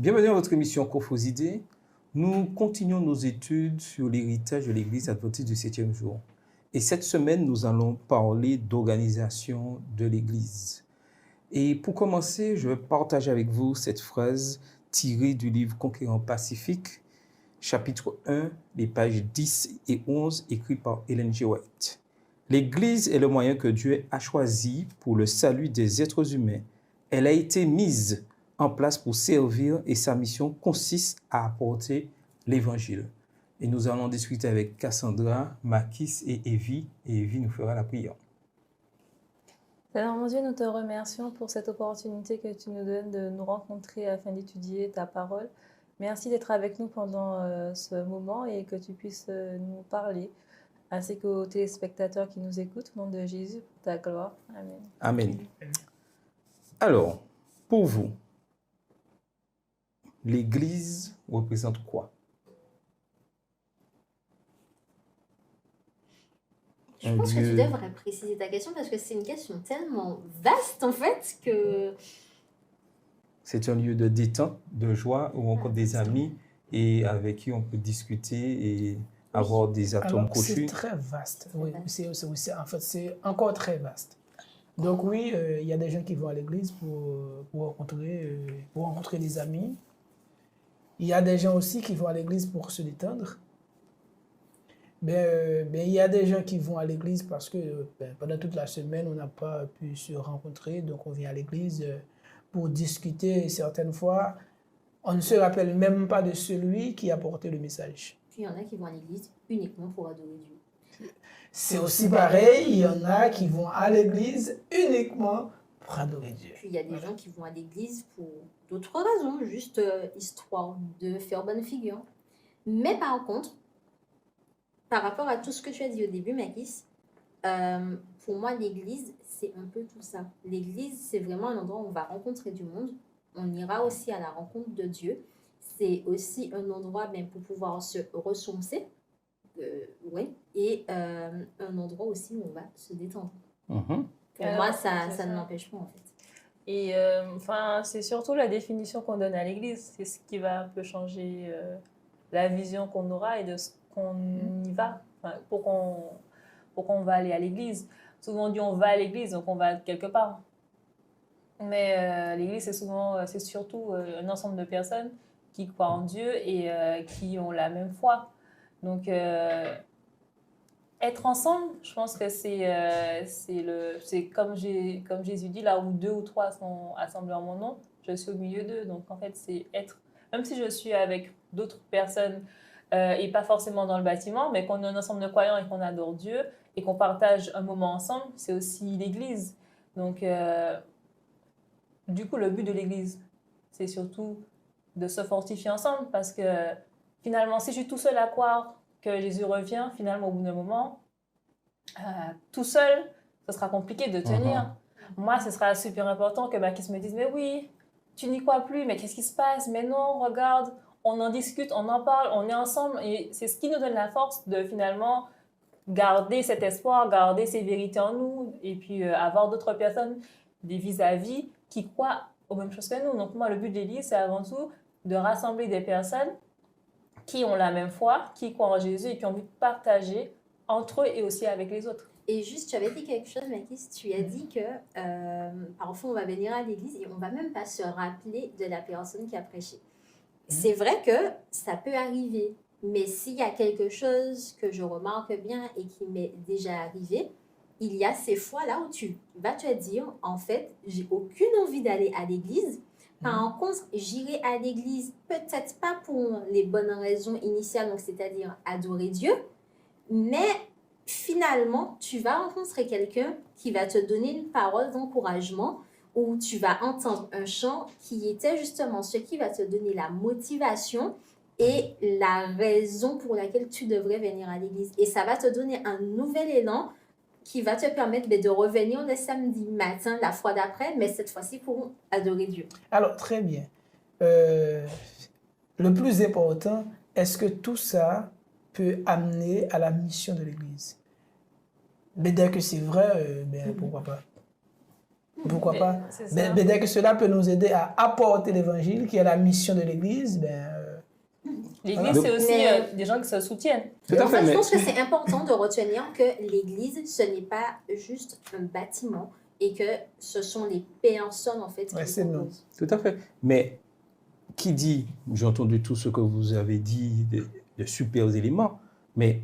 Bienvenue à votre émission Cofos-Idées. Nous continuons nos études sur l'héritage de l'Église adventiste du 7e jour. Et cette semaine, nous allons parler d'organisation de l'Église. Et pour commencer, je vais partager avec vous cette phrase tirée du livre Conquérant Pacifique, chapitre 1, les pages 10 et 11, écrit par Ellen G. White. L'Église est le moyen que Dieu a choisi pour le salut des êtres humains. Elle a été mise en place pour servir et sa mission consiste à apporter l'Évangile. Et nous allons discuter avec Cassandra, Makis et Evie. Et Evie nous fera la prière. Seigneur mon Dieu, nous te remercions pour cette opportunité que tu nous donnes de nous rencontrer afin d'étudier ta parole. Merci d'être avec nous pendant ce moment et que tu puisses nous parler, ainsi qu'aux téléspectateurs qui nous écoutent, au nom de Jésus, pour ta gloire. Amen. Amen. Alors, pour vous, l'Église représente quoi? Je pense que tu devrais préciser ta question parce que c'est une question tellement vaste en fait que... C'est un lieu de détente, de joie, où on rencontre des amis et avec qui on peut discuter et avoir des atomes crochus. C'est très vaste, oui. En fait, c'est encore très vaste. Donc oui, il y a des gens qui vont à l'église pour rencontrer des amis. Il y a des gens aussi qui vont à l'église pour se détendre. Mais il y a des gens qui vont à l'église parce que pendant toute la semaine, on n'a pas pu se rencontrer. Donc on vient à l'église pour discuter. Et certaines fois, on ne se rappelle même pas de celui qui a porté le message. Puis il y en a qui vont à l'église uniquement pour adorer Dieu. C'est aussi pareil, il y en a qui vont à l'église uniquement pour adorer Dieu. Puis il y a des gens qui vont à l'église pour d'autres raisons, juste histoire de faire bonne figure. Mais par contre, par rapport à tout ce que tu as dit au début, Makis, pour moi, l'église, c'est un peu tout ça. L'église, c'est vraiment un endroit où on va rencontrer du monde. On ira aussi à la rencontre de Dieu. C'est aussi un endroit pour pouvoir se ressourcer. Et un endroit aussi où on va se détendre. Pour moi, ça ne m'empêche pas en fait. Et c'est surtout la définition qu'on donne à l'Église. C'est ce qui va un peu changer la vision qu'on aura et de ce qu'on y va. Pourquoi on va aller à l'église. Souvent on dit on va à l'église, donc on va quelque part. Mais l'église, c'est surtout un ensemble de personnes qui croient en Dieu et qui ont la même foi. Donc, être ensemble, je pense que c'est comme Jésus dit, là où 2 ou 3 sont assemblés en mon nom, je suis au milieu d'eux. Donc, en fait, c'est être, même si je suis avec d'autres personnes, et pas forcément dans le bâtiment, mais qu'on est un ensemble de croyants et qu'on adore Dieu et qu'on partage un moment ensemble, c'est aussi l'Église. Donc, du coup, le but de l'Église, c'est surtout de se fortifier ensemble parce que finalement, si je suis tout seul à croire que Jésus revient, finalement, au bout d'un moment, tout seul, ce sera compliqué de tenir. Moi, ce sera super important que Makis me dise « Mais oui, tu n'y crois plus, mais qu'est-ce qui se passe? Mais non, regarde !» On en discute, on en parle, on est ensemble et c'est ce qui nous donne la force de finalement garder cet espoir, garder ces vérités en nous et puis avoir d'autres personnes, des vis-à-vis qui croient aux mêmes choses que nous. Donc moi, le but de l'Église, c'est avant tout de rassembler des personnes qui ont la même foi, qui croient en Jésus et qui ont envie de partager entre eux et aussi avec les autres. Et juste, tu avais dit quelque chose, Makis, tu as dit que parfois on va venir à l'église et on ne va même pas se rappeler de la personne qui a prêché. C'est vrai que ça peut arriver, mais s'il y a quelque chose que je remarque bien et qui m'est déjà arrivé, il y a ces fois-là où tu vas te dire, en fait, j'ai aucune envie d'aller à l'église. Par contre, j'irai à l'église peut-être pas pour les bonnes raisons initiales, donc c'est-à-dire adorer Dieu, mais finalement, tu vas rencontrer quelqu'un qui va te donner une parole d'encouragement où tu vas entendre un chant qui était justement ce qui va te donner la motivation et la raison pour laquelle tu devrais venir à l'église. Et ça va te donner un nouvel élan qui va te permettre de revenir le samedi matin, la fois d'après, mais cette fois-ci pour adorer Dieu. Alors, très bien. Le plus important, est-ce que tout ça peut amener à la mission de l'église? Mais dès que c'est vrai, pourquoi pas? Pourquoi pas? C'est ça. Ben, dès que cela peut nous aider à apporter l'évangile, qui est la mission de l'Église, L'Église, Voilà. c'est aussi Mais- des gens qui se soutiennent. Tout à En fait, fait, je mais pense que c'est important de retenir que l'Église, ce n'est pas juste un bâtiment et que ce sont les personnes, en fait, qui Ouais, c'est nous. composent. tout à fait. Mais qui dit, j'ai entendu tout ce que vous avez dit, de super éléments, mais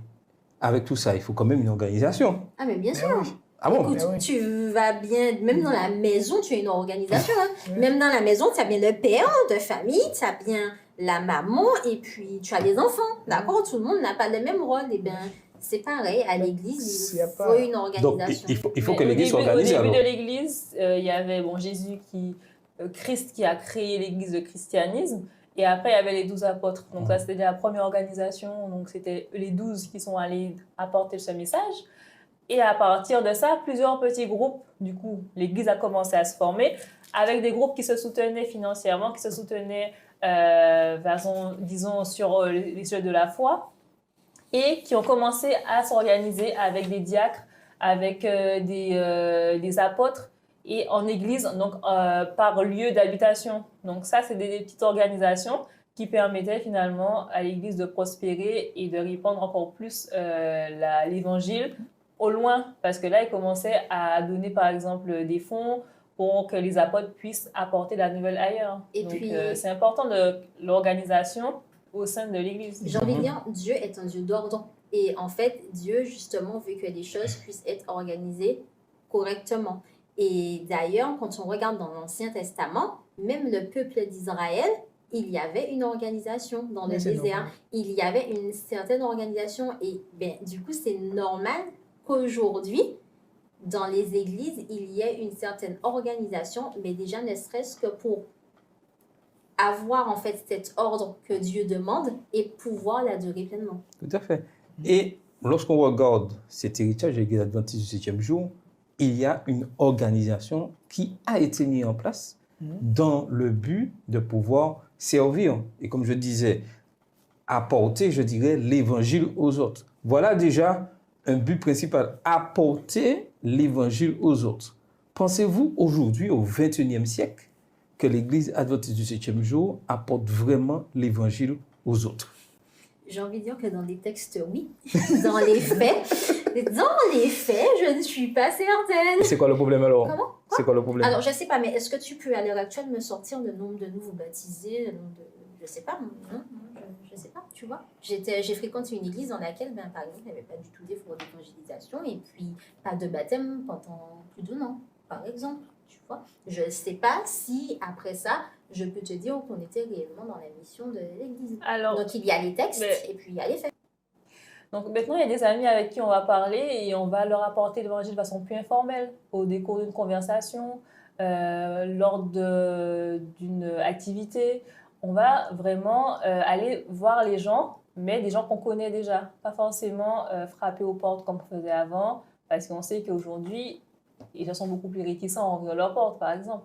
avec tout ça, il faut quand même une organisation. Ah, mais bien ben sûr. oui. Ah bon? Écoute, Ben oui. tu vas bien, même dans la maison, tu as une organisation. Hein. Oui. Même dans la maison, tu as bien le père de famille, tu as bien la maman et puis tu as les enfants. D'accord? Tout le monde n'a pas le même rôle. Et bien, c'est pareil. À l'église, Il y a il faut pas- une Donc, organisation. il faut Mais que l'Église soit Au organisée. début alors. de l'Église, il y avait Jésus Christ qui a créé l'Église de christianisme. Et après, il y avait les 12 apôtres. Donc ça, c'était la première organisation. Donc c'était les 12 qui sont allés apporter ce message. Et à partir de ça, plusieurs petits groupes, du coup, l'Église a commencé à se former avec des groupes qui se soutenaient financièrement, qui se soutenaient, disons, sur les sujets de la foi et qui ont commencé à s'organiser avec des diacres, avec des apôtres et en église, donc par lieu d'habitation. Donc ça, c'est des petites organisations qui permettaient finalement à l'église de prospérer et de répandre encore plus l'évangile au loin. Parce que là, ils commençaient à donner, par exemple, des fonds pour que les apôtres puissent apporter la nouvelle ailleurs. Et donc, puis- c'est important de l'organisation au sein de l'église. J'ai envie de dire, Dieu est un Dieu d'ordre. Et en fait, Dieu, justement, veut que les choses puissent être organisées correctement. Et d'ailleurs, quand on regarde dans l'Ancien Testament, même le peuple d'Israël, il y avait une organisation dans le Oui, c'est désert. normal. Il y avait une certaine organisation. Et ben, du coup, c'est normal qu'aujourd'hui, dans les églises, il y ait une certaine organisation, mais déjà ne serait-ce que pour avoir en fait cet ordre que Dieu demande et pouvoir l'adorer pleinement. Tout à fait. Et lorsqu'on regarde cet héritage de l'Église adventiste du septième jour, il y a une organisation qui a été mise en place dans le but de pouvoir servir. Et comme je disais, apporter, je dirais, l'évangile aux autres. Voilà déjà un but principal, apporter l'évangile aux autres. Pensez-vous aujourd'hui, au XXIe siècle, que l'Église adventiste du septième jour apporte vraiment l'évangile aux autres? J'ai envie de dire que dans les textes, oui. Dans les faits, je ne suis pas certaine. C'est quoi le problème alors? Comment? C'est quoi le problème? Alors, je ne sais pas, mais est-ce que tu peux à l'heure actuelle me sortir le nombre de nouveaux baptisés, le nombre de... Je ne sais pas, non, je ne sais pas, tu vois. J'ai fréquenté une église dans laquelle, ben, par exemple, il n'y avait pas du tout d'effort d'évangélisation et puis pas de baptême pendant plus d'1 an, par exemple, tu vois. Je ne sais pas si, après ça, je peux te dire qu'on était réellement dans la mission de l'église. Alors, Donc, il y a les textes mais- et puis il y a les faits. donc maintenant, il y a des amis avec qui on va parler et on va leur apporter l'évangile de façon plus informelle, au décours d'une conversation, lors d'une activité. On va vraiment aller voir les gens, mais des gens qu'on connaît déjà. Pas forcément frapper aux portes comme on faisait avant, parce qu'on sait qu'aujourd'hui, les gens sont beaucoup plus réticents à ouvrir leurs portes, par exemple.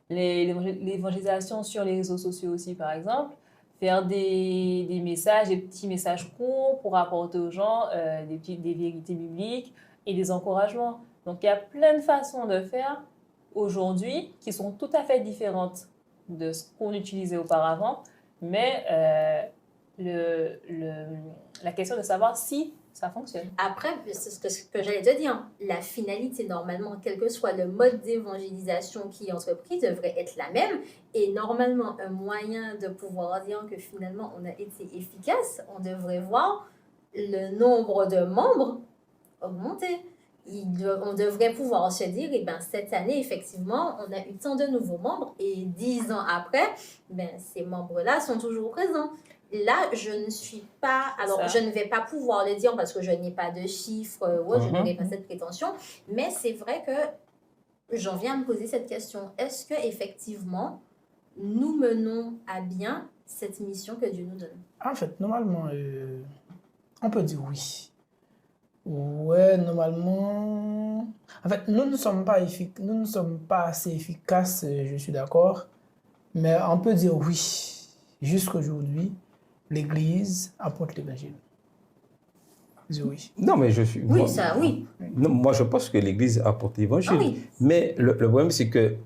L'évangélisation sur les réseaux sociaux aussi, par exemple. Faire des messages, des petits messages courts pour apporter aux gens des vérités bibliques et des encouragements. Donc, il y a plein de façons de faire aujourd'hui qui sont tout à fait différentes de ce qu'on utilisait auparavant, mais la question de savoir si ça fonctionne. Après, c'est ce que j'allais te dire. La finalité, normalement, quel que soit le mode d'évangélisation qui est entrepris, devrait être la même. Et normalement, un moyen de pouvoir dire que finalement, on a été efficace, on devrait voir le nombre de membres augmenter. On devrait pouvoir se dire, eh ben, cette année, effectivement, on a eu tant de nouveaux membres et 10 ans après, ben, ces membres-là sont toujours présents. Là, je ne suis pas... Alors, je ne vais pas pouvoir le dire parce que je n'ai pas de chiffres, je n'aurai pas cette prétention, mais c'est vrai que j'en viens à me poser cette question. Est-ce qu'effectivement, nous menons à bien cette mission que Dieu nous donne? En fait, normalement, on peut dire oui. Ouais, normalement... En fait, nous ne sommes pas assez efficaces, je suis d'accord, mais on peut dire oui. Jusqu'aujourd'hui, l'Église apporte l'Évangile. oui. Non, mais je suis... Oui, moi, ça, oui. non, moi, je pense que l'Église apporte l'Évangile. Ah oui. Mais le problème, c'est que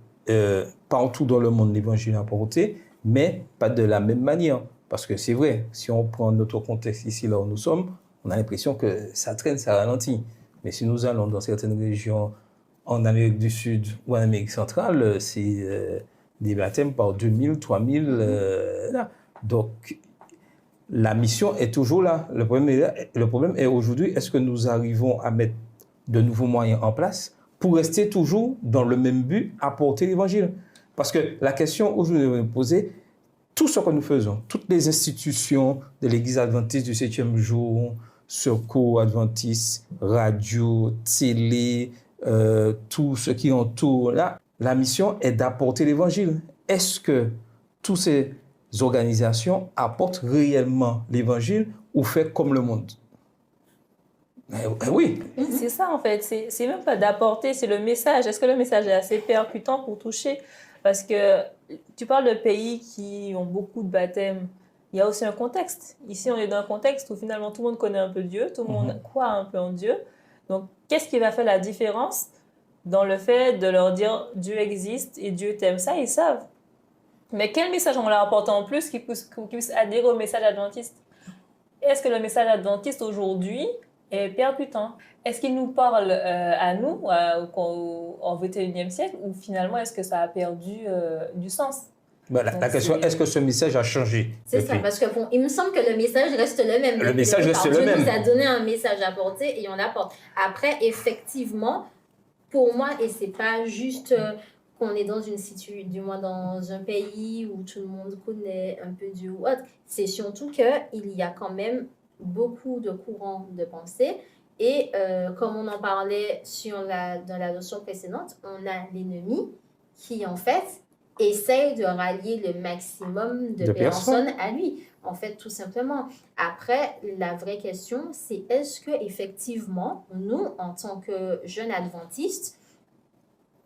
partout dans le monde, l'Évangile est apporté, mais pas de la même manière. Parce que c'est vrai, si on prend notre contexte ici, là où nous sommes, on a l'impression que ça traîne, ça ralentit. Mais si nous allons dans certaines régions, en Amérique du Sud ou en Amérique centrale, c'est des baptêmes par 2000, 3000. Là. Donc, la mission est toujours là. Le problème est aujourd'hui, est-ce que nous arrivons à mettre de nouveaux moyens en place pour rester toujours dans le même but, apporter l'évangile? Parce que la question aujourd'hui est posée, tout ce que nous faisons, toutes les institutions de l'Église adventiste du 7e jour, secours adventiste, radio, télé, tout ce qui entoure là, la mission est d'apporter l'évangile. Est-ce que toutes ces organisations apportent réellement l'évangile ou fait comme le monde? Oui. C'est ça en fait, c'est même pas d'apporter, c'est le message. Est-ce que le message est assez percutant pour toucher? Parce que tu parles de pays qui ont beaucoup de baptêmes, il y a aussi un contexte. Ici, on est dans un contexte où finalement tout le monde connaît un peu Dieu, tout le monde croit un peu en Dieu. Donc, qu'est-ce qui va faire la différence dans le fait de leur dire Dieu existe et Dieu t'aime? Ça, ils savent. Mais quel message on leur apporte en plus qui puisse adhérer au message adventiste? Est-ce que le message adventiste aujourd'hui est percutant? Est-ce qu'il nous parle à nous au XXIe siècle ou finalement est-ce que ça a perdu du sens? La question, est-ce que ce message a changé? C'est ça, parce que bon, il me semble que le message reste le même. Le message reste le même. Dieu nous a donné un message à porter et on l'apporte. Après, effectivement, pour moi, et c'est pas juste qu'on est dans une situation, du moins dans un pays où tout le monde connaît un peu Dieu ou autre, c'est surtout qu'il y a quand même beaucoup de courants de pensée. Et comme on en parlait dans la notion précédente, on a l'ennemi qui, en fait, essaye de rallier le maximum de personnes à lui. En fait, tout simplement. Après, la vraie question, c'est est-ce qu'effectivement, nous, en tant que jeunes adventistes,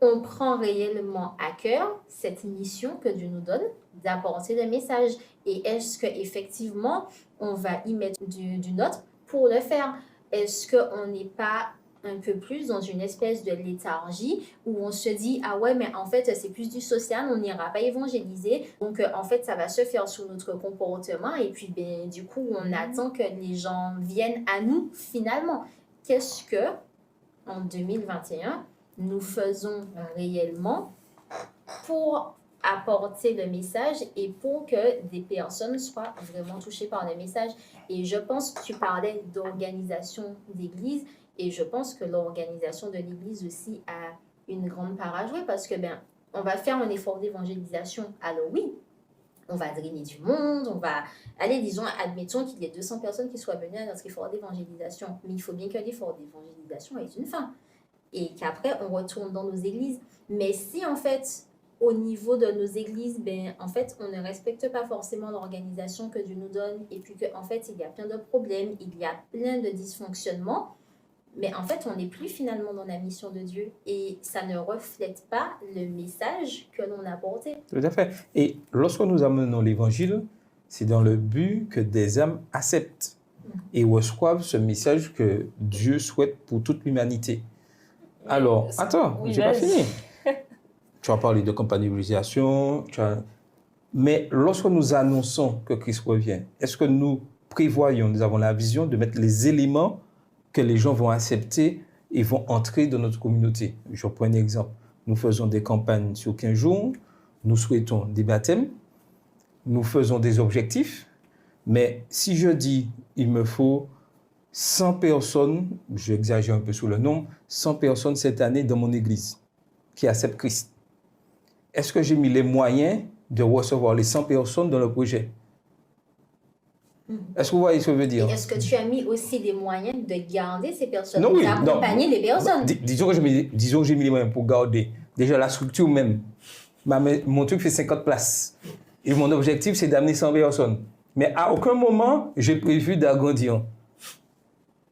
on prend réellement à cœur cette mission que Dieu nous donne d'apporter le message? Et est-ce qu'effectivement, on va y mettre du nôtre pour le faire? Est-ce qu'on n'est pas un peu plus dans une espèce de léthargie où on se dit « Ah ouais, mais en fait, c'est plus du social, on n'ira pas évangéliser. Donc, en fait, ça va se faire sous notre comportement. Et puis, ben, du coup, on attend que les gens viennent à nous finalement. » Qu'est-ce que, en 2021, nous faisons réellement pour apporter le message et pour que des personnes soient vraiment touchées par le message? Et je pense que tu parlais d'organisation d'église et je pense que l'organisation de l'église aussi a une grande part à jouer parce que on va faire un effort d'évangélisation. Alors oui, on va drainer du monde, on va aller, disons, admettons qu'il y ait 200 personnes qui soient venues à notre effort d'évangélisation, mais il faut bien que l'effort d'évangélisation ait une fin et qu'après on retourne dans nos églises. Mais si en fait au niveau de nos églises, en fait, on ne respecte pas forcément l'organisation que Dieu nous donne et puis qu'en fait, il y a plein de problèmes, il y a plein de dysfonctionnements, mais en fait, on n'est plus finalement dans la mission de Dieu et ça ne reflète pas le message que l'on a porté. Tout à fait. Et lorsque nous amenons l'évangile, c'est dans le but que des âmes acceptent et reçoivent ce message que Dieu souhaite pour toute l'humanité. Alors, attends, j'ai pas fini. Tu as parlé de campagne d'évangélisation, mais lorsque nous annonçons que Christ revient, est-ce que nous prévoyons, nous avons la vision de mettre les éléments que les gens vont accepter et vont entrer dans notre communauté? Je prends un exemple. Nous faisons des campagnes sur 15 jours, nous souhaitons des baptêmes, nous faisons des objectifs, mais si je dis il me faut 100 personnes, j'exagère un peu sur le nombre, 100 personnes cette année dans mon église qui acceptent Christ. Est-ce que j'ai mis les moyens de recevoir les 100 personnes dans le projet? Est-ce que vous voyez ce que je veux dire? Et est-ce que tu as mis aussi les moyens de garder ces personnes, d'accompagner les personnes? Disons que j'ai mis les moyens pour garder. Déjà, la structure même. Mon truc fait 50 places. Et mon objectif, c'est d'amener 100 personnes. Mais à aucun moment, j'ai prévu d'agrandir.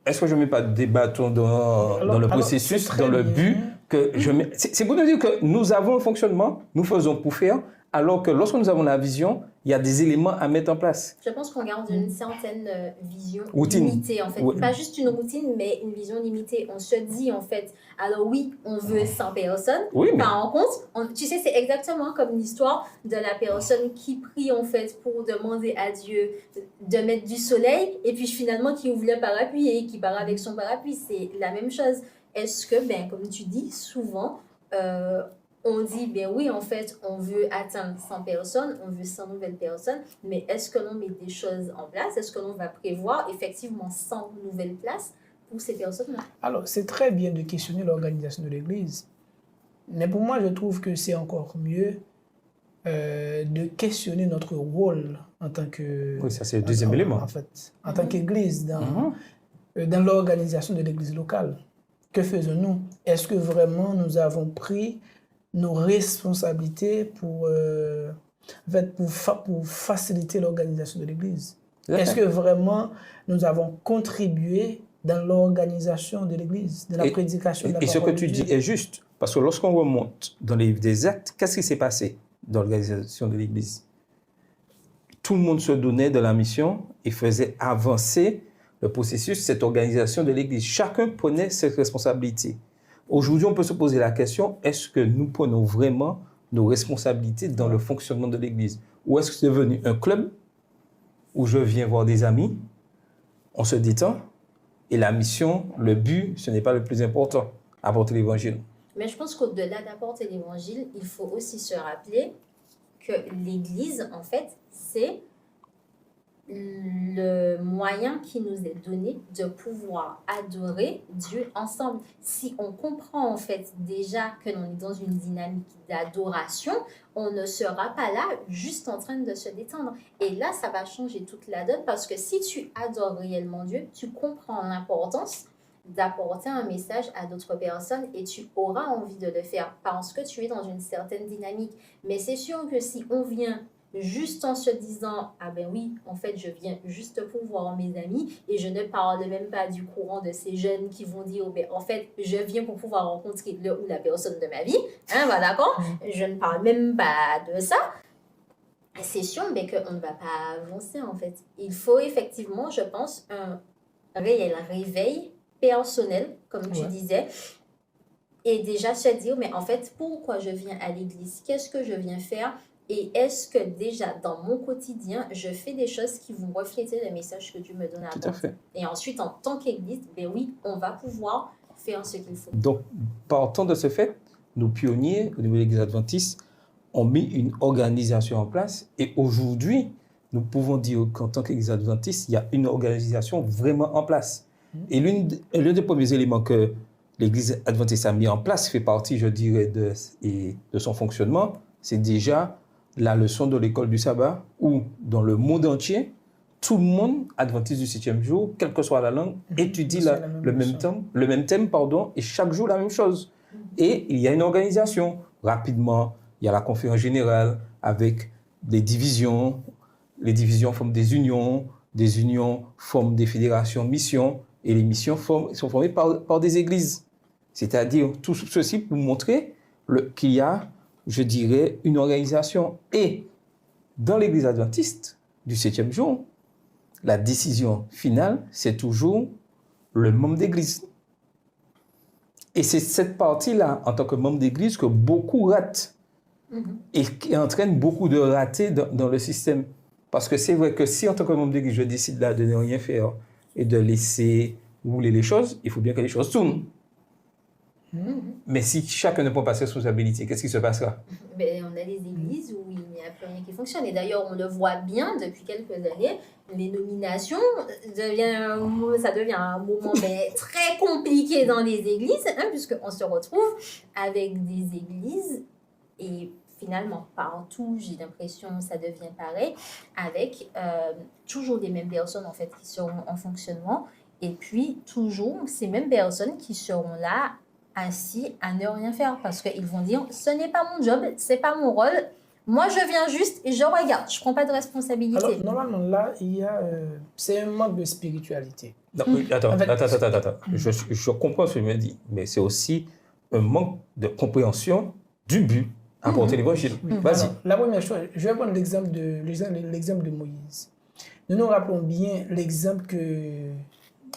Est-ce que je ne mets pas des bâtons dans le processus, dans le but que c'est pour nous dire que nous avons un fonctionnement, nous faisons pour faire, alors que lorsque nous avons la vision, il y a des éléments à mettre en place. Je pense qu'on garde une certaine vision Routine. limitée, en fait. Ouais. Pas juste une routine, mais une vision limitée. On se dit, en fait, alors oui, on veut 100 personnes. Oui, mais Par contre, tu sais, c'est exactement comme l'histoire de la personne qui prie, en fait, pour demander à Dieu de mettre du soleil, et puis finalement, qui ouvre le parapluie et qui part avec son parapluie. C'est la même chose. Est-ce que, ben, comme tu dis, souvent, on dit, ben oui, en fait, on veut atteindre 100 personnes, on veut 100 nouvelles personnes, mais est-ce que l'on met des choses en place? Est-ce que l'on va prévoir effectivement 100 nouvelles places pour ces personnes-là? Alors, c'est très bien de questionner l'organisation de l'Église, mais pour moi, je trouve que c'est encore mieux de questionner notre rôle en tant que... oui, ça c'est le deuxième élément. En fait, en tant qu'Église, dans l'organisation de l'Église locale. Que faisons-nous? Est-ce que vraiment nous avons pris nos responsabilités pour faciliter l'organisation de l'Église? Est-ce que vraiment nous avons contribué dans l'organisation de l'Église, de la prédication de la parole de Dieu? Et ce que tu dis est juste, parce que lorsqu'on remonte dans les livres des Actes, qu'est-ce qui s'est passé dans l'organisation de l'Église? Tout le monde se donnait de la mission et faisait avancer le processus, cette organisation de l'Église. Chacun prenait ses responsabilités. Aujourd'hui, on peut se poser la question, est-ce que nous prenons vraiment nos responsabilités dans le fonctionnement de l'Église? Ou est-ce que c'est devenu un club où je viens voir des amis, on se détend, et la mission, le but, ce n'est pas le plus important, apporter l'Évangile. Mais je pense qu'au-delà d'apporter l'Évangile, il faut aussi se rappeler que l'Église, en fait, c'est le moyen qui nous est donné de pouvoir adorer Dieu ensemble. Si on comprend en fait déjà que l'on est dans une dynamique d'adoration, on ne sera pas là juste en train de se détendre. Et là, ça va changer toute la donne parce que si tu adores réellement Dieu, tu comprends l'importance d'apporter un message à d'autres personnes et tu auras envie de le faire parce que tu es dans une certaine dynamique. Mais c'est sûr que si on vient juste en se disant « Ah ben oui, en fait, je viens juste pour voir mes amis et je ne parle même pas du courant de ces jeunes qui vont dire oh, ben, en fait, je viens pour pouvoir rencontrer le ou la personne de ma vie. » Voilà, d'accord? Je ne parle même pas de ça. C'est sûr mais qu'on ne va pas avancer, en fait. Il faut effectivement, je pense, un réel réveil personnel, comme tu disais, et déjà se dire « Mais en fait, pourquoi je viens à l'église? Qu'est-ce que je viens faire? » Et est-ce que déjà, dans mon quotidien, je fais des choses qui vont refléter le message que Dieu me donne à Tout à fait. Et ensuite, en tant qu'Église, ben oui, on va pouvoir faire ce qu'il faut. Donc, partant de ce fait, nos pionniers, au niveau de l'Église adventiste, ont mis une organisation en place. Et aujourd'hui, nous pouvons dire qu'en tant qu'Église adventiste, il y a une organisation vraiment en place. Et l'un des premiers éléments que l'Église adventiste a mis en place, fait partie, je dirais, de son fonctionnement, c'est déjà la leçon de l'école du sabbat, où dans le monde entier, tout le monde, adventiste du 7e jour, quelle que soit la langue, étudie le même thème, et chaque jour la même chose. Et il y a une organisation. Rapidement, il y a la conférence générale avec des divisions. Les divisions forment des unions forment des fédérations missions, et les missions sont formées par des églises. C'est-à-dire, tout ceci pour montrer qu'il y a, je dirais, une organisation. Et dans l'Église adventiste du 7e jour, la décision finale, c'est toujours le membre d'Église. Et c'est cette partie-là, en tant que membre d'Église, que beaucoup ratent et qui entraîne beaucoup de ratés dans le système. Parce que c'est vrai que si, en tant que membre d'Église, je décide là de ne rien faire et de laisser rouler les choses, il faut bien que les choses tournent. Mais si chacun ne prend pas ses responsabilités, qu'est-ce qui se passera? Ben, on a des églises où il n'y a plus rien qui fonctionne. Et d'ailleurs, on le voit bien depuis quelques années, les nominations, ça devient un moment très compliqué dans les églises, puisqu'on se retrouve avec des églises et finalement, partout, j'ai l'impression que ça devient pareil, avec toujours les mêmes personnes en fait, qui seront en fonctionnement et puis toujours ces mêmes personnes qui seront là assis à ne rien faire parce qu'ils vont dire ce n'est pas mon job, c'est pas mon rôle, moi je viens juste et je regarde, je prends pas de responsabilité. Alors normalement là il y a c'est un manque de spiritualité. Non, attends. Je comprends ce que tu me dis, mais c'est aussi un manque de compréhension du but à porter l'évangile. Vas-y. Alors, la première chose, je vais prendre l'exemple de Moïse. Nous nous rappelons bien l'exemple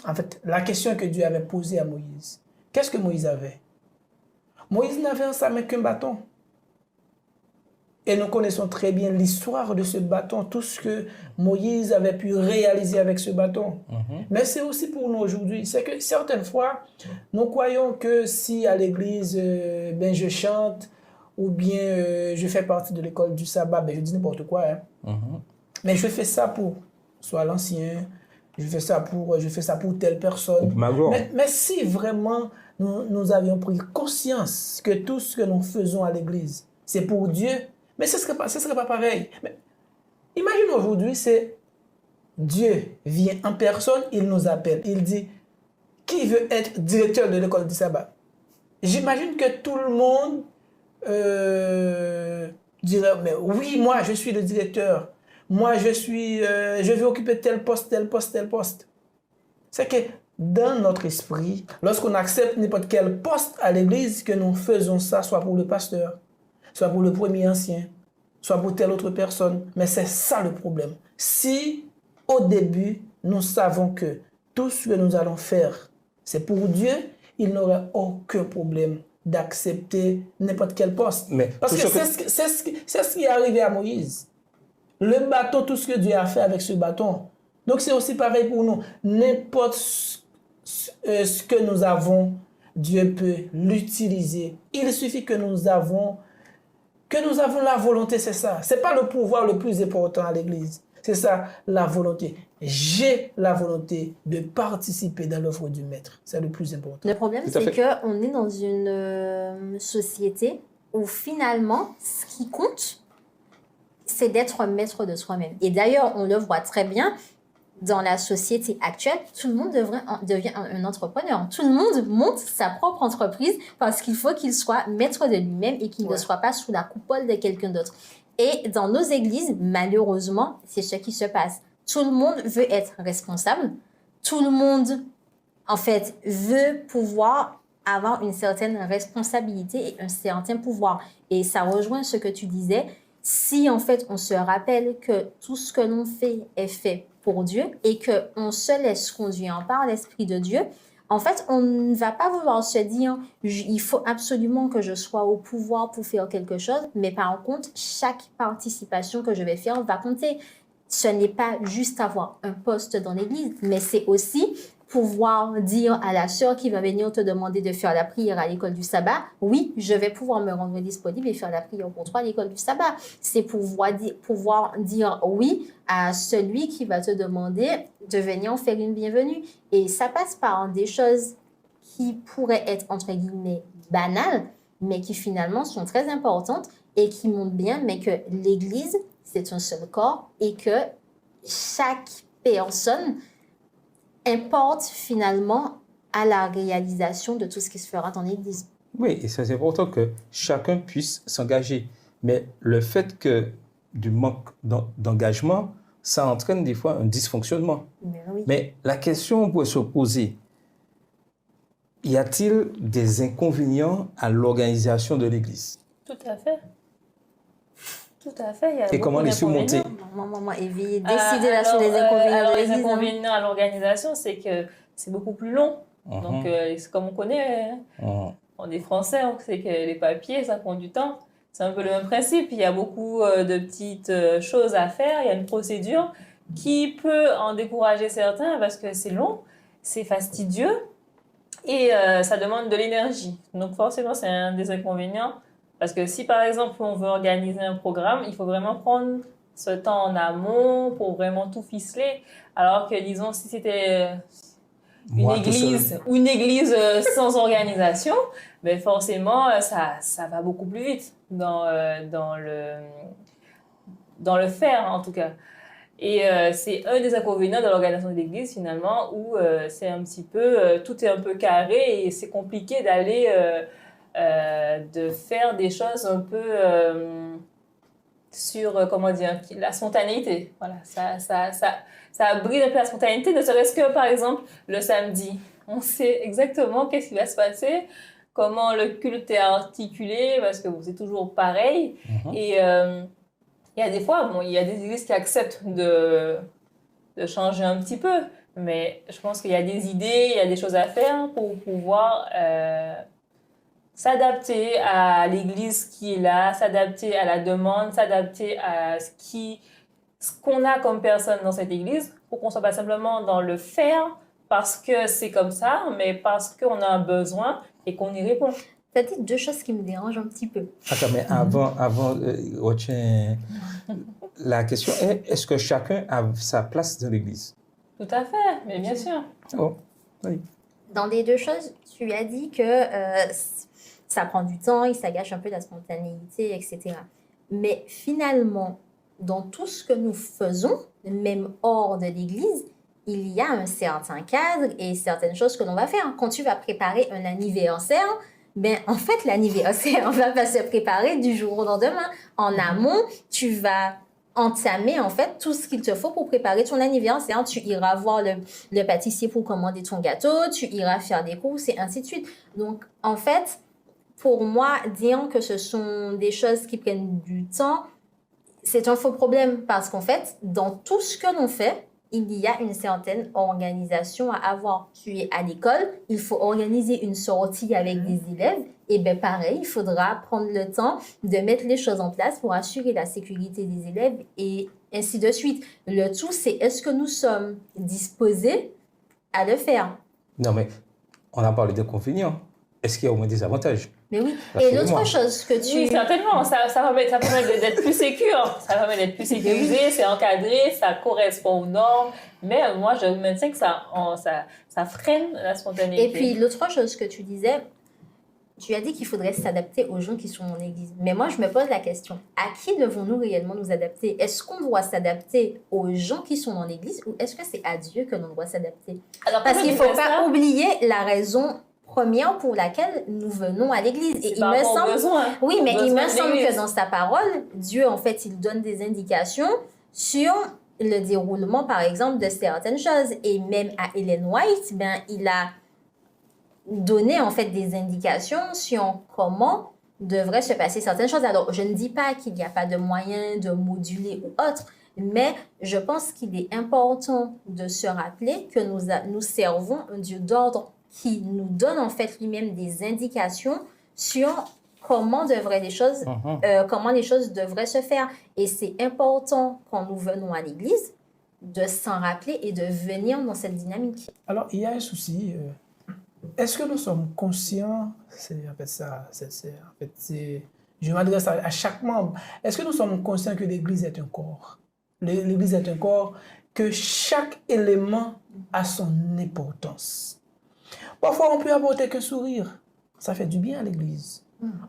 en fait, la question que Dieu avait posée à Moïse. Qu'est-ce que Moïse avait? Moïse n'avait en sa main qu'un bâton. Et nous connaissons très bien l'histoire de ce bâton, tout ce que Moïse avait pu réaliser avec ce bâton. Mais c'est aussi pour nous aujourd'hui. C'est que certaines fois, nous croyons que si à l'église, je chante, ou bien je fais partie de l'école du sabbat, je dis n'importe quoi. Mais je fais ça pour soit l'ancien, je fais ça pour telle personne. Mais si vraiment nous avions pris conscience que tout ce que nous faisons à l'église, c'est pour Dieu, mais ce serait pas pareil. Mais imagine aujourd'hui, c'est Dieu vient en personne, il nous appelle. Il dit, qui veut être directeur de l'école du sabbat? J'imagine que tout le monde dirait, mais oui, moi, je suis le directeur. Moi, je vais occuper tel poste, tel poste, tel poste. C'est que dans notre esprit, lorsqu'on accepte n'importe quel poste à l'église, que nous faisons ça, soit pour le pasteur, soit pour le premier ancien, soit pour telle autre personne. Mais c'est ça le problème. Si, au début, nous savons que tout ce que nous allons faire, c'est pour Dieu, il n'aurait aucun problème d'accepter n'importe quel poste. Parce que c'est ce qui est arrivé à Moïse. Le bâton, tout ce que Dieu a fait avec ce bâton. Donc c'est aussi pareil pour nous. N'importe ce que nous avons, Dieu peut l'utiliser. Il suffit que nous avons la volonté, c'est ça. C'est pas le pouvoir le plus important à l'église. C'est ça, la volonté. J'ai la volonté de participer dans l'œuvre du Maître. C'est le plus important. Le problème, c'est qu'on est dans une société où finalement, ce qui compte, c'est d'être maître de soi-même. Et d'ailleurs, on le voit très bien dans la société actuelle, tout le monde devient un entrepreneur. Tout le monde monte sa propre entreprise parce qu'il faut qu'il soit maître de lui-même et qu'il ne soit pas sous la coupole de quelqu'un d'autre. Et dans nos églises, malheureusement, c'est ce qui se passe. Tout le monde veut être responsable. Tout le monde, en fait, veut pouvoir avoir une certaine responsabilité et un certain pouvoir. Et ça rejoint ce que tu disais. Si, en fait, on se rappelle que tout ce que l'on fait est fait pour Dieu et qu'on se laisse conduire par l'Esprit de Dieu, en fait, on ne va pas vouloir se dire « il faut absolument que je sois au pouvoir pour faire quelque chose », mais par contre, chaque participation que je vais faire va compter. Ce n'est pas juste avoir un poste dans l'église, mais c'est aussi pouvoir dire à la sœur qui va venir te demander de faire la prière à l'école du sabbat, oui, je vais pouvoir me rendre disponible et faire la prière pour toi à l'école du sabbat. C'est pouvoir dire oui à celui qui va te demander de venir faire une bienvenue. Et ça passe par des choses qui pourraient être, entre guillemets, banales, mais qui finalement sont très importantes et qui montrent bien, mais que l'Église, c'est un seul corps et que chaque personne importe finalement à la réalisation de tout ce qui se fera dans l'Église. Oui, et c'est important que chacun puisse s'engager. Mais le fait que du manque d'engagement, ça entraîne des fois un dysfonctionnement. Mais la question pourrait se poser, y a-t-il des inconvénients à l'organisation de l'Église? Tout à fait. Tout à fait. Il y a et comment les surmonter? Décider là sur les inconvénients de l'Église. Les inconvénients à l'organisation, c'est que c'est beaucoup plus long. Donc, c'est comme on connaît, on est français, on sait que les papiers, ça prend du temps. C'est un peu le même principe. Il y a beaucoup de petites choses à faire. Il y a une procédure qui peut en décourager certains parce que c'est long, c'est fastidieux et ça demande de l'énergie. Donc, forcément, c'est un des inconvénients. Parce que si, par exemple, on veut organiser un programme, il faut vraiment prendre ce temps en amont pour vraiment tout ficeler. Alors que, disons, si c'était une église sans organisation, ben forcément, ça va beaucoup plus vite dans le faire, en tout cas. Et c'est un des inconvénients de l'organisation de l'église, finalement, où c'est un petit peu, tout est un peu carré et c'est compliqué d'aller... de faire des choses un peu sur, comment dire, la spontanéité. Voilà, ça brise un peu la spontanéité, ne serait-ce que, par exemple, le samedi. On sait exactement qu'est-ce qui va se passer, comment le culte est articulé, parce que c'est toujours pareil. Et il y a des fois, bon, il y a des églises qui acceptent de changer un petit peu, mais je pense qu'il y a des idées, il y a des choses à faire pour pouvoir s'adapter à l'église qui est là, s'adapter à la demande, s'adapter à ce qu'on a comme personne dans cette église, pour qu'on ne soit pas simplement dans le faire parce que c'est comme ça, mais parce qu'on a un besoin et qu'on y répond. Tu as dit deux choses qui me dérangent un petit peu. Attends, mais avant retiens la question est-ce que chacun a sa place dans l'église? Tout à fait, mais bien sûr. Oh, oui. Dans les deux choses, tu as dit que ça prend du temps, il s'agage un peu de la spontanéité, etc. Mais finalement, dans tout ce que nous faisons, même hors de l'église, il y a un certain cadre et certaines choses que l'on va faire. Quand tu vas préparer un anniversaire, ben, en fait, l'anniversaire ne va pas se préparer du jour au lendemain. En amont, tu vas entamer en fait tout ce qu'il te faut pour préparer ton anniversaire. Tu iras voir le pâtissier pour commander ton gâteau, tu iras faire des courses et ainsi de suite. Donc, en fait, pour moi, dire que ce sont des choses qui prennent du temps, c'est un faux problème parce qu'en fait, dans tout ce que l'on fait, il y a une certaine organisation à avoir. Tu es à l'école, il faut organiser une sortie avec des élèves. Et bien pareil, il faudra prendre le temps de mettre les choses en place pour assurer la sécurité des élèves et ainsi de suite. Le tout, c'est est-ce que nous sommes disposés à le faire? Non, mais on a parlé d'inconvénients. Est-ce qu'il y a au moins des avantages? Mais oui. Absolument. Et l'autre chose que tu... Oui, certainement. Ça permet d'être plus sécure. Ça permet d'être plus sécurisé, c'est encadré, ça correspond aux normes. Mais moi, je maintiens que ça freine la spontanéité. Et puis, l'autre chose que tu disais, tu as dit qu'il faudrait s'adapter aux gens qui sont en église. Mais moi, je me pose la question, à qui devons-nous réellement nous adapter? Est-ce qu'on doit s'adapter aux gens qui sont dans l'église ou est-ce que c'est à Dieu que l'on doit s'adapter? Parce qu'il ne faut pas oublier la raison première pour laquelle nous venons à l'église. Et il me semble, oui, mais il me semble que dans sa parole, Dieu, en fait, il donne des indications sur le déroulement, par exemple, de certaines choses. Et même à Ellen White, ben, il a donné, en fait, des indications sur comment devraient se passer certaines choses. Alors, je ne dis pas qu'il n'y a pas de moyen de moduler ou autre, mais je pense qu'il est important de se rappeler que nous servons un Dieu d'ordre qui nous donne en fait lui-même des indications sur comment comment les choses devraient se faire. Et c'est important quand nous venons à l'église de s'en rappeler et de venir dans cette dynamique. Alors, il y a un souci. Est-ce que nous sommes conscients, je m'adresse à chaque membre, est-ce que nous sommes conscients que l'église est un corps? L'église est un corps, que chaque élément a son importance. Parfois, on peut apporter qu'un sourire. Ça fait du bien à l'église.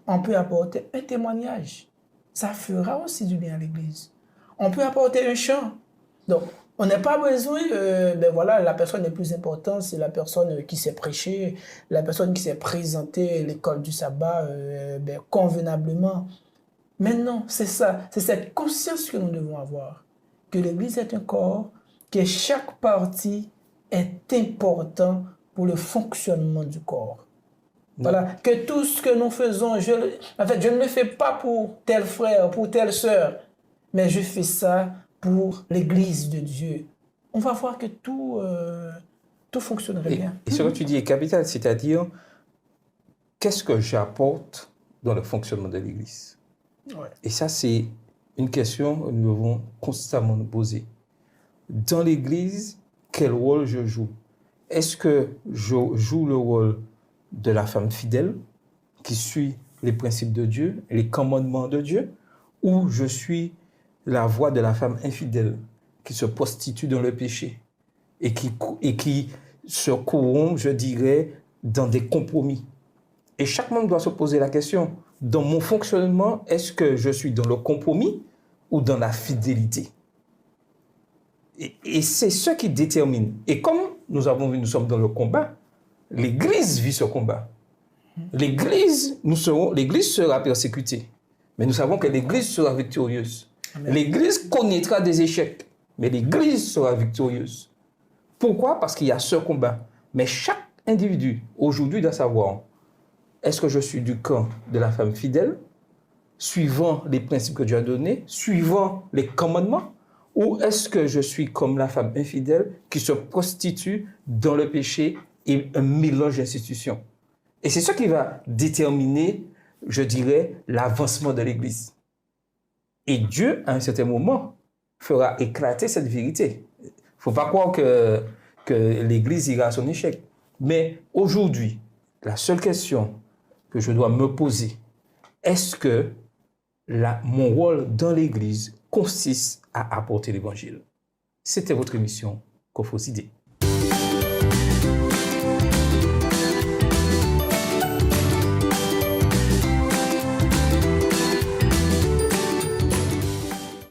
On peut apporter un témoignage. Ça fera aussi du bien à l'église. On peut apporter un chant. Donc, on n'a pas besoin, la personne est plus importante, c'est la personne qui s'est prêchée, la personne qui s'est présentée à l'école du sabbat convenablement. Mais non, c'est ça. C'est cette conscience que nous devons avoir. Que l'église est un corps, que chaque partie est importante pour le fonctionnement du corps. Voilà, que tout ce que nous faisons, je ne le fais pas pour tel frère, pour telle sœur, mais je fais ça pour l'Église de Dieu. On va voir que tout fonctionnerait bien. Et ce que tu dis est capital, c'est-à-dire, qu'est-ce que j'apporte dans le fonctionnement de l'Église? Ouais. Et ça, c'est une question que nous devons constamment nous poser. Dans l'Église, quel rôle je joue? Est-ce que je joue le rôle de la femme fidèle qui suit les principes de Dieu, les commandements de Dieu, ou je suis la voix de la femme infidèle qui se prostitue dans le péché et qui se corrompt, je dirais, dans des compromis? Et chaque membre doit se poser la question, dans mon fonctionnement, est-ce que je suis dans le compromis ou dans la fidélité? Et c'est ce qui détermine. Et comme nous avons vu, nous sommes dans le combat, l'Église vit ce combat. L'Église sera persécutée. Mais nous savons que l'Église sera victorieuse. Amen. L'Église connaîtra des échecs, mais l'Église sera victorieuse. Pourquoi? Parce qu'il y a ce combat. Mais chaque individu, aujourd'hui, doit savoir est-ce que je suis du camp de la femme fidèle, suivant les principes que Dieu a donnés, suivant les commandements, ou est-ce que je suis comme la femme infidèle qui se prostitue dans le péché et un mélange d'institutions? Et c'est ça qui va déterminer, je dirais, l'avancement de l'Église. Et Dieu, à un certain moment, fera éclater cette vérité. Il ne faut pas croire que l'Église ira à son échec. Mais aujourd'hui, la seule question que je dois me poser, est-ce que mon rôle dans l'Église consiste à apporter l'Évangile? C'était votre émission Cophos Idées.